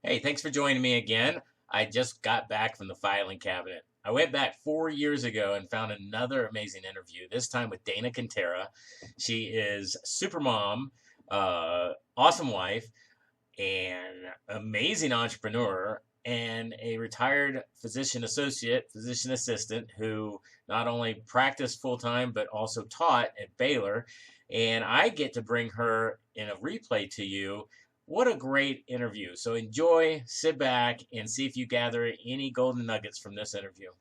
Hey, thanks for joining me again. I just got back from the filing cabinet. I went back 4 years ago and found another amazing interview, this time with Dana Quintera. She is super mom, awesome wife, an amazing entrepreneur, and a retired physician associate, physician assistant who not only practiced full time but also taught at Baylor. And I get to bring her in a replay to you. What a great interview. So enjoy, sit back, and see if you gather any golden nuggets from this interview.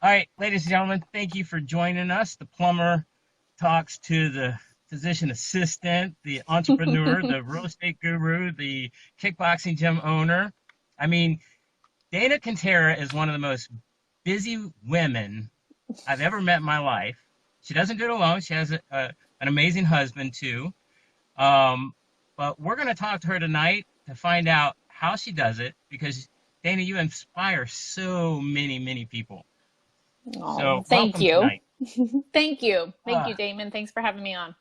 All right, ladies and gentlemen, thank you for joining us. The plumber talks to the physician assistant, the entrepreneur, the real estate guru, the kickboxing gym owner. I mean, Dana Quintera is one of the most busy women I've ever met in my life. She doesn't do it alone. She has an amazing husband, too. But we're going to talk to her tonight to find out how she does it because, Dana, you inspire so many, many people. Oh, So thank welcome you. tonight. Thank you. Thank Uh, you, Damon. Thanks for having me on.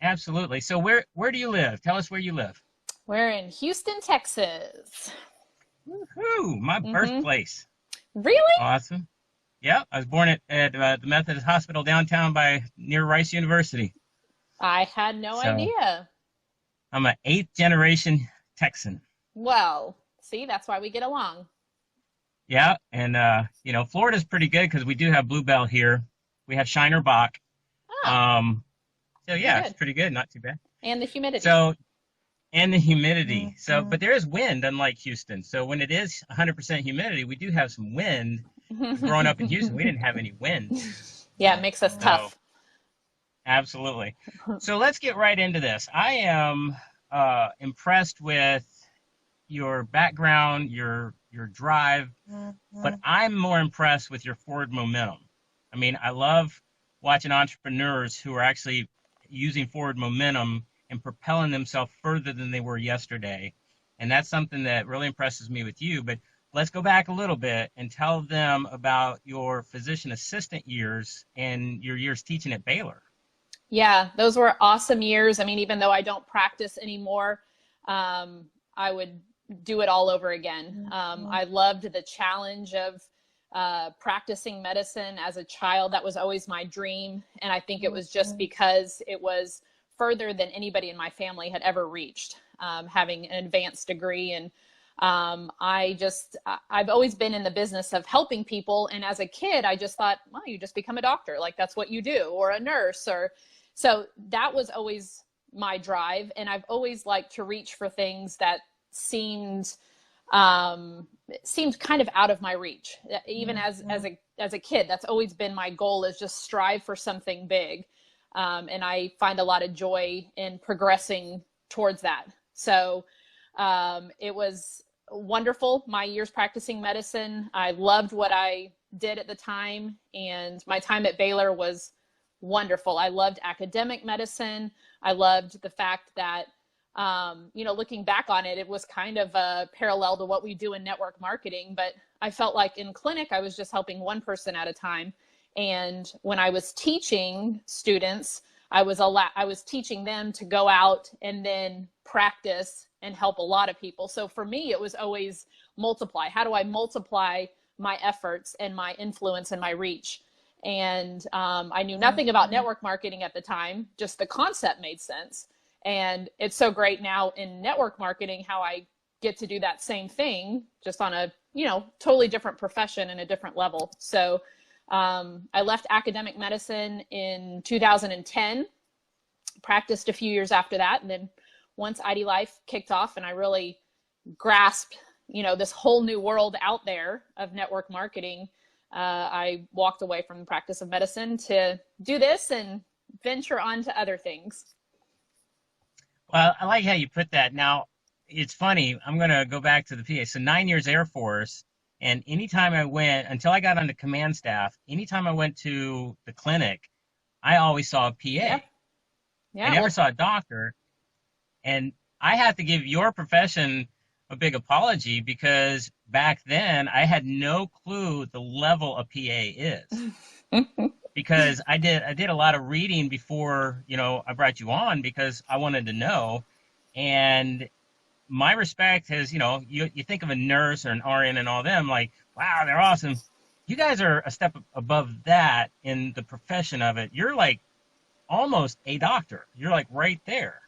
Absolutely. So where do you live? Tell us where you live. We're in Houston, Texas. Woohoo! My hmm birthplace. Really? Awesome. Yeah, I was born at the Methodist Hospital downtown by near Rice University. I had no So idea. I'm an eighth generation Texan. Well, see, that's why we get along. Yeah, and Florida's pretty good because we do have Bluebell here. We have Shiner Bach. Oh, Um, so very yeah, it's good. pretty good, not too bad. And the humidity. So and the humidity. So, but there is wind, unlike Houston. So when it is 100% humidity, we do have some wind. Growing up in Houston, we didn't have any wind. Yeah, it makes us So tough. absolutely. So let's get right into this. I am impressed with your background, your drive, but I'm more impressed with your forward momentum. I mean, I love watching entrepreneurs who are actually using forward momentum and propelling themselves further than they were yesterday. And that's something that really impresses me with you. But let's go back a little bit and tell them about your physician assistant years and your years teaching at Baylor. Yeah, those were awesome years. I mean, even though I don't practice anymore, I would do it all over again. I loved the challenge of practicing medicine as a child. That was always my dream. And I think it was just because it was further than anybody in my family had ever reached, having an advanced degree. And I've always been in the business of helping people. And as a kid, I just thought, well, you just become a doctor. Like that's what you do, or a nurse, so that was always my drive. And I've always liked to reach for things that seemed kind of out of my reach. Even as a kid, that's always been my goal, is just strive for something big. And I find a lot of joy in progressing towards that. So it was wonderful. My years practicing medicine, I loved what I did at the time, and my time at Baylor was wonderful. I loved academic medicine. I loved the fact that, looking back on it, it was kind of a parallel to what we do in network marketing, but I felt like in clinic, I was just helping one person at a time. And when I was teaching students, I was teaching them to go out and then practice and help a lot of people. So for me, it was always multiply. How do I multiply my efforts and my influence and my reach? And I knew nothing about network marketing at the time, just the concept made sense. And it's so great now in network marketing how I get to do that same thing, just on a, totally different profession and a different level. So I left academic medicine in 2010, practiced a few years after that. And then once ID Life kicked off and I really grasped, this whole new world out there of network marketing, I walked away from the practice of medicine to do this and venture on to other things. Well, I like how you put that. Now, it's funny. I'm going to go back to the PA. So 9 years Air Force, and anytime I went, until I got on the command staff, anytime I went to the clinic, I always saw a PA. Yeah. I never saw a doctor. And I have to give your profession a big apology, because back then I had no clue the level a PA is. Because I did a lot of reading before, I brought you on, because I wanted to know. And my respect is, you think of a nurse or an RN and all them, like, wow, they're awesome. You guys are a step above that in the profession of it. You're like almost a doctor. You're like right there.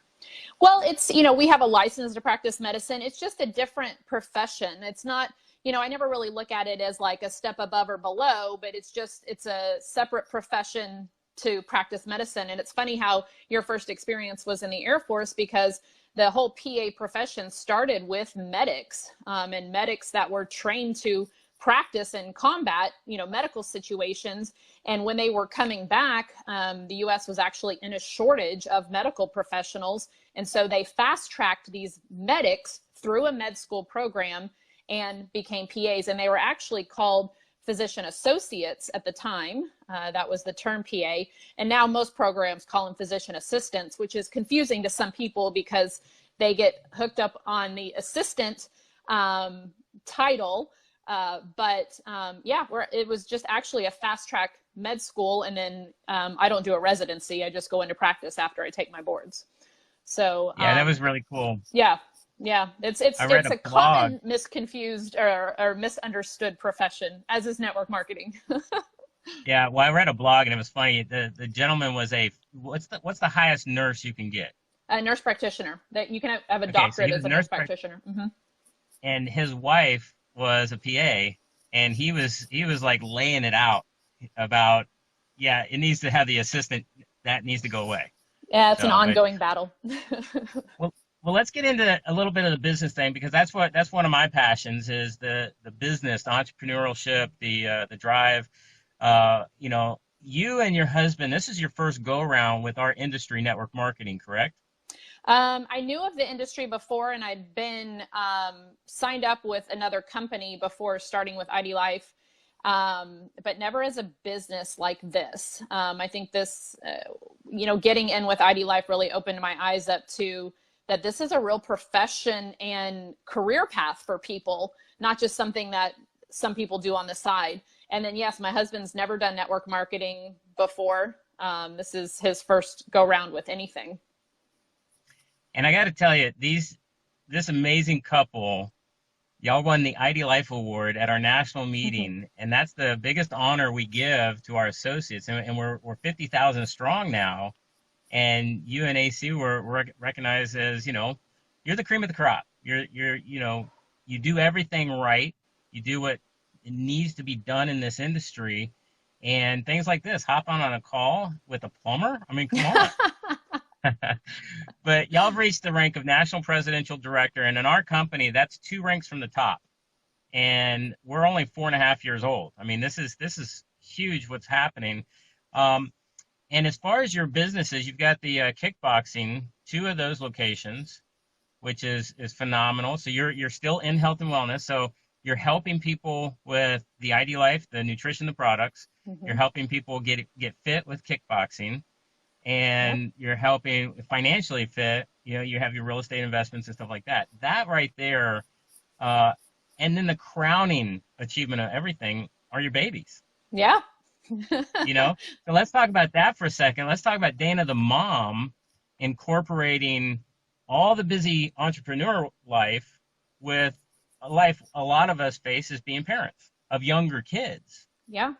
Well, it's, we have a license to practice medicine. It's just a different profession. It's not, I never really look at it as like a step above or below, but it's a separate profession to practice medicine. And it's funny how your first experience was in the Air Force, because the whole PA profession started with medics, and medics that were trained to practice and combat, medical situations. And when they were coming back, the U.S. was actually in a shortage of medical professionals. And so they fast-tracked these medics through a med school program and became PAs. And they were actually called physician associates at the time. That was the term PA. And now most programs call them physician assistants, which is confusing to some people because they get hooked up on the assistant title. It was just actually a fast track med school. And then I don't do a residency. I just go into practice after I take my boards. So yeah, that was really cool. Yeah. It's a common misconfused or misunderstood profession, as is network marketing. Yeah. Well, I read a blog and it was funny. The gentleman was what's the highest nurse you can get? A nurse practitioner. That you can have a doctorate as a nurse practitioner. Mm-hmm. And his wife was a PA, and he was like laying it out about, it needs to have the assistant, that needs to go away. Yeah, it's an ongoing battle. Well, let's get into a little bit of the business thing, because that's one of my passions, is the business, the entrepreneurship, the drive. You and your husband, this is your first go around with our industry, network marketing, correct? I knew of the industry before, and I'd been signed up with another company before starting with ID Life, but never as a business like this. I think this, getting in with ID Life really opened my eyes up to that this is a real profession and career path for people, not just something that some people do on the side. And then, yes, my husband's never done network marketing before. This is his first go round with anything. And I got to tell you, this amazing couple, y'all won the ID Life Award at our national meeting, and that's the biggest honor we give to our associates. And we're 50,000 strong now, and you and AC were recognized as, you're the cream of the crop. You do everything right. You do what needs to be done in this industry, and things like this. Hop on a call with a plumber. I mean, come on. But y'all have reached the rank of National Presidential Director, and in our company, that's 2 ranks from the top. And we're only 4.5 years old. I mean, this is huge what's happening. And as far as your businesses, you've got the kickboxing, 2 of those locations, which is phenomenal. So you're still in health and wellness. So you're helping people with the ID Life, the nutrition, the products. Mm-hmm. You're helping people get fit with kickboxing. And you're helping financially fit, you have your real estate investments and stuff like that. That right there, and then the crowning achievement of everything are your babies. Yeah. So let's talk about that for a second. Let's talk about Dana, the mom, incorporating all the busy entrepreneur life with a life a lot of us face as being parents of younger kids. Yeah.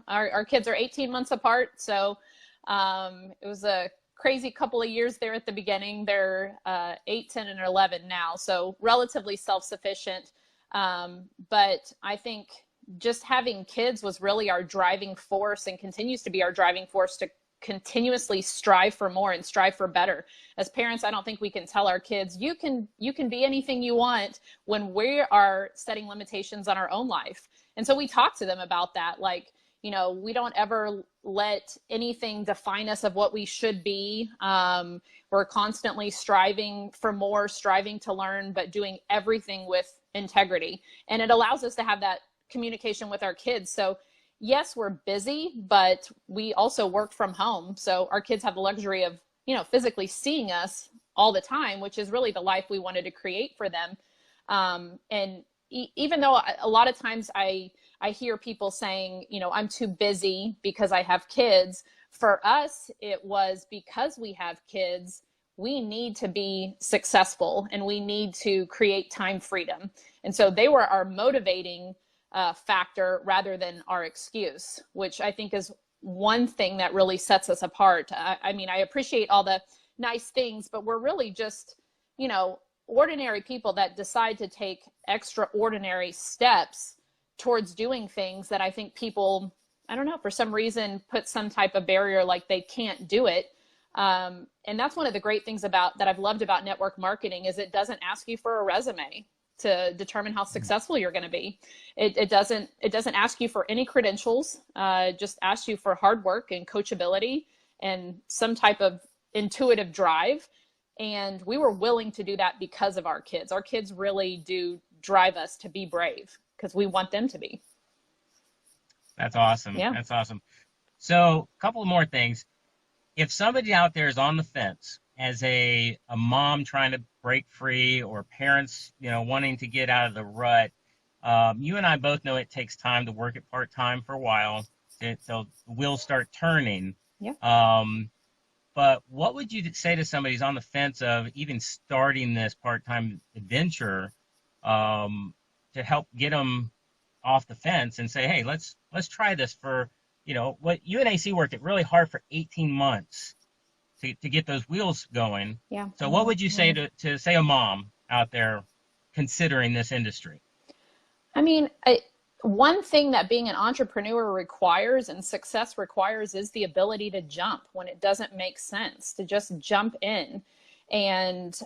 Our kids are 18 months apart, so it was a crazy couple of years there at the beginning. They're 8, 10, and 11 now, so relatively self-sufficient. But I think just having kids was really our driving force, and continues to be our driving force to continuously strive for more and strive for better. As parents, I don't think we can tell our kids, you can be anything you want, when we are setting limitations on our own life. And so we talk to them about that. Like, you know, we don't ever let anything define us of what we should be. We're constantly striving for more, striving to learn, but doing everything with integrity. And it allows us to have that communication with our kids. So yes, we're busy, but we also work from home. So our kids have the luxury of, you know, physically seeing us all the time, which is really the life we wanted to create for them. And even though a lot of times I hear people saying, you know, I'm too busy because I have kids. For us, it was because we have kids, we need to be successful and we need to create time freedom. And so they were our motivating factor rather than our excuse, which I think is one thing that really sets us apart. I mean, I appreciate all the nice things, but we're really just, you know, ordinary people that decide to take extraordinary steps towards doing things that I think people, I don't know, for some reason put some type of barrier, like they can't do it. And that's one of the great things that I've loved about network marketing is it doesn't ask you for a resume to determine how successful you're going to be. It doesn't ask you for any credentials, just asks you for hard work and coachability and some type of intuitive drive. And we were willing to do that because of our kids. Our kids really do drive us to be brave because we want them to be. That's awesome. Yeah. That's awesome. So a couple more things. If somebody out there is on the fence as a mom trying to break free, or parents, you know, wanting to get out of the rut, you and I both know it takes time to work it part-time for a while so the wheels start turning. Yeah. But what would you say to somebody who's on the fence of even starting this part-time adventure to help get them off the fence and say, hey, let's try this for, you know, what you and AC worked it really hard for 18 months to get those wheels going. Yeah. So what would you say to say a mom out there considering this industry? I mean, one thing that being an entrepreneur requires and success requires is the ability to jump when it doesn't make sense, to just jump in. And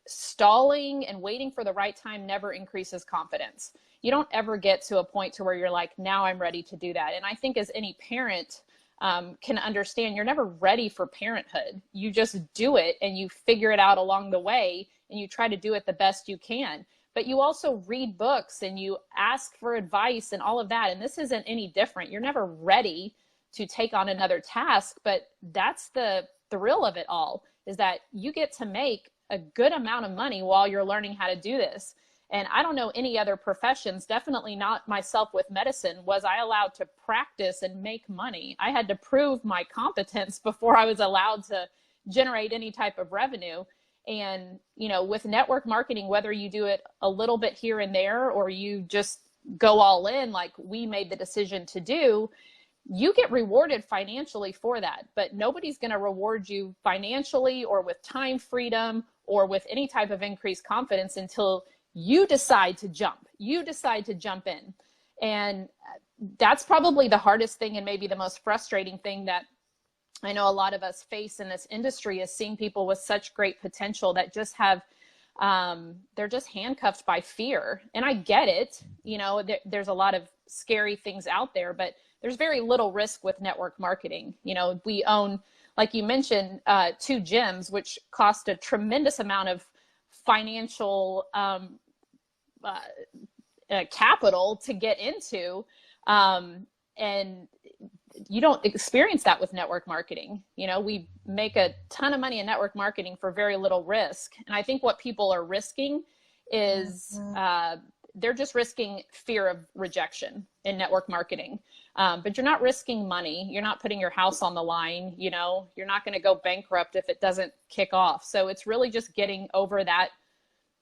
stalling and waiting for the right time never increases confidence. You don't ever get to a point to where you're like, now I'm ready to do that. And I think as any parent can understand, you're never ready for parenthood. You just do it and you figure it out along the way and you try to do it the best you can. But you also read books and you ask for advice and all of that. And this isn't any different. You're never ready to take on another task, but that's the thrill of it all, is that you get to make a good amount of money while you're learning how to do this. And I don't know any other professions, definitely not myself with medicine, was I allowed to practice and make money. I had to prove my competence before I was allowed to generate any type of revenue. And, you know, with network marketing, whether you do it a little bit here and there, or you just go all in, like we made the decision to do, you get rewarded financially for that. But nobody's going to reward you financially or with time freedom or with any type of increased confidence until you decide to jump. You decide to jump in. And that's probably the hardest thing and maybe the most frustrating thing that I know a lot of us face in this industry, is seeing people with such great potential that just have, they're just handcuffed by fear. And I get it. You know, there's a lot of scary things out there, but there's very little risk with network marketing. You know, we own, like you mentioned, 2 gyms, which cost a tremendous amount of financial capital to get into. And you don't experience that with network marketing. You know, we make a ton of money in network marketing for very little risk. And I think what people are risking is they're just risking fear of rejection in network marketing. But you're not risking money. You're not putting your house on the line. You know, you're not going to go bankrupt if it doesn't kick off. So it's really just getting over that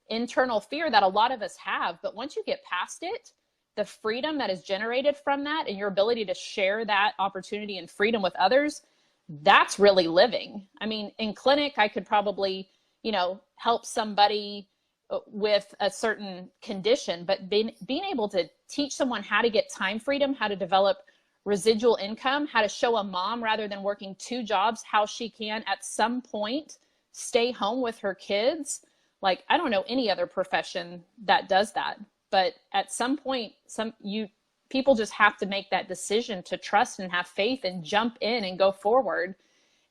internal fear that a lot of us have. But once you get past it, the freedom that is generated from that and your ability to share that opportunity and freedom with others, that's really living. I mean, in clinic, I could probably, you know, help somebody with a certain condition, but being able to teach someone how to get time freedom, how to develop residual income, how to show a mom rather than working 2 jobs, how she can at some point stay home with her kids. Like, I don't know any other profession that does that, but at some point, people just have to make that decision to trust and have faith and jump in and go forward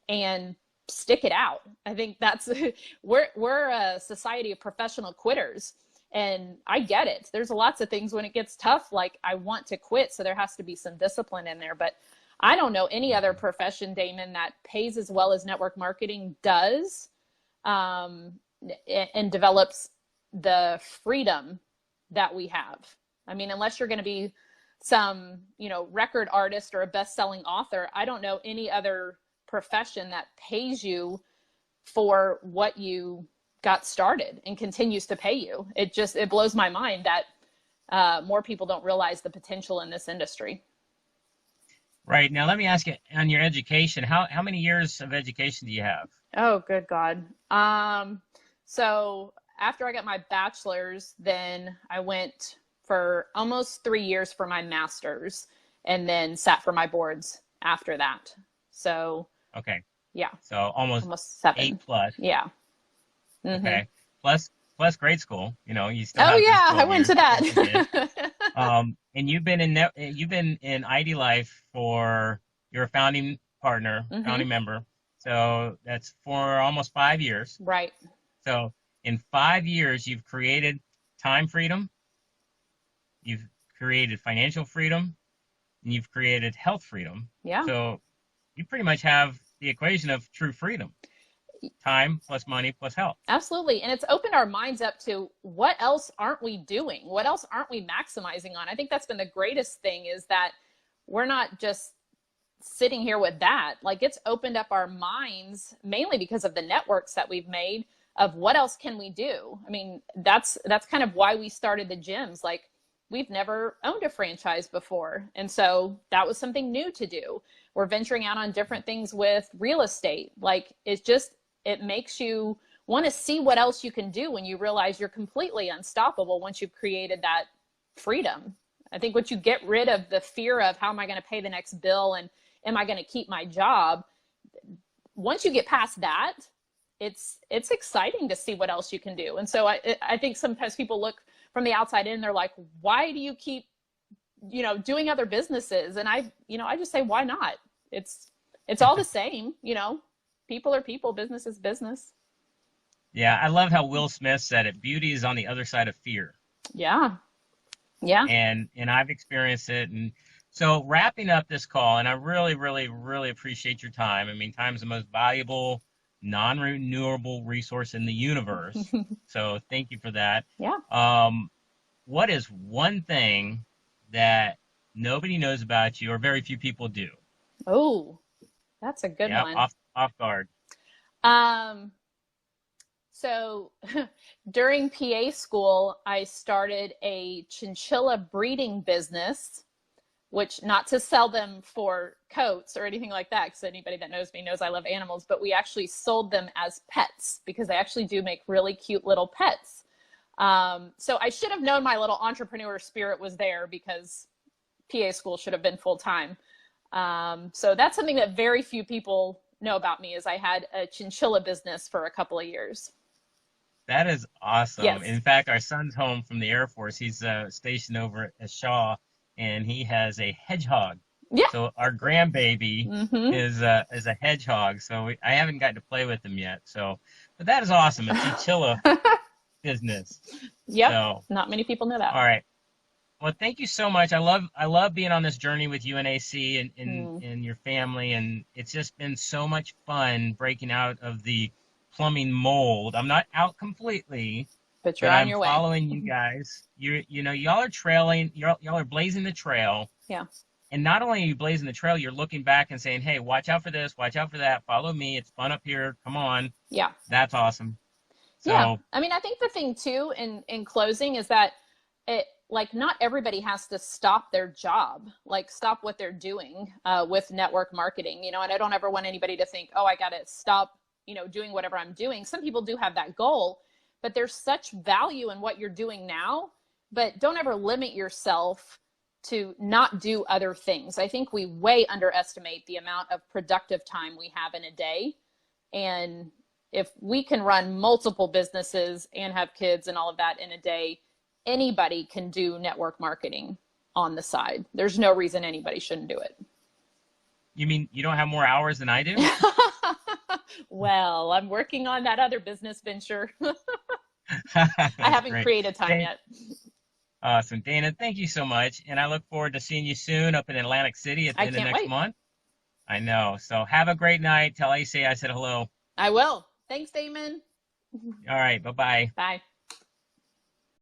and stick it out. I think that's, we're a society of professional quitters, and I get it. There's lots of things when it gets tough, like I want to quit. So there has to be some discipline in there, but I don't know any other profession, Damon, that pays as well as network marketing does, and develops the freedom that we have. I mean, unless you're going to be some, record artist or a best-selling author, I don't know any other profession that pays you for what you got started and continues to pay you. It blows my mind that more people don't realize the potential in this industry. Right. Now, let me ask you, on your education, how many years of education do you have? Oh, good God. So after I got my bachelor's, then I went for almost 3 years for my master's, and then sat for my boards after that. So okay. Yeah. So almost 7. 8 plus. Yeah. Mm-hmm. Okay. Plus grade school. You still. Oh yeah, I went to that. And you've been in ID Life you're a founding partner, mm-hmm. founding member. So that's for almost 5 years. Right. So in 5 years, you've created time freedom, you've created financial freedom, and you've created health freedom. Yeah. So you pretty much have the equation of true freedom. Time plus money plus health. Absolutely. And it's opened our minds up to what else aren't we doing? What else aren't we maximizing on? I think that's been the greatest thing, is that we're not just sitting here with that. Like, it's opened up our minds, mainly because of the networks that we've made, of what else can we do? I mean, that's kind of why we started the gyms. Like, we've never owned a franchise before. And so that was something new to do. We're venturing out on different things with real estate. Like, it makes you want to see what else you can do when you realize you're completely unstoppable once you've created that freedom. I think once you get rid of the fear of how am I going to pay the next bill and am I going to keep my job, once you get past that, it's exciting to see what else you can do. And so I think sometimes people look from the outside in, they're like, why do you keep, doing other businesses? And I just say, why not? It's all the same, people are people, business is business. Yeah. I love how Will Smith said it. Beauty is on the other side of fear. Yeah. Yeah. And I've experienced it. And so wrapping up this call, and I really, really, really appreciate your time. I mean, time is the most valuable, non-renewable resource in the universe. So thank you for that. Yeah. What is one thing that nobody knows about you, or very few people do? Oh, that's a good one. Off guard. So during PA school, I started a chinchilla breeding business, which, not to sell them for coats or anything like that, because anybody that knows me knows I love animals, but we actually sold them as pets because they actually do make really cute little pets. So I should have known my little entrepreneur spirit was there, because PA school should have been full time. So that's something that very few people know about me, is I had a chinchilla business for a couple of years. That is awesome. Yes. In fact, our son's home from the Air Force. He's stationed over at Shaw, and he has a hedgehog. Yeah. So our grandbaby is a hedgehog. So I haven't gotten to play with him yet. But that is awesome. A chinchilla business. Yep. So, not many people know that. All right. Well, thank you so much. I love being on this journey with you and AC and your family, and it's just been so much fun breaking out of the plumbing mold. I'm not out completely, but you're on your way. I'm following you guys. Y'all are trailing. Y'all are blazing the trail. Yeah. And not only are you blazing the trail, you're looking back and saying, "Hey, watch out for this. Watch out for that. Follow me. It's fun up here. Come on." Yeah. That's awesome. So, yeah. I mean, I think the thing too, in closing, is that not everybody has to stop their job, stop what they're doing with network marketing, and I don't ever want anybody to think, oh, I got to stop, doing whatever I'm doing. Some people do have that goal, but there's such value in what you're doing now, but don't ever limit yourself to not do other things. I think we way underestimate the amount of productive time we have in a day. And if we can run multiple businesses and have kids and all of that in a day, anybody can do network marketing on the side. There's no reason anybody shouldn't do it. You mean you don't have more hours than I do? Well, I'm working on that other business venture. I haven't Great. created time yet. Awesome. Dana, thank you so much. And I look forward to seeing you soon up in Atlantic City at the end of next month. I know. So have a great night. Tell Ace I said hello. I will. Thanks, Damon. All right. Bye-bye. Bye.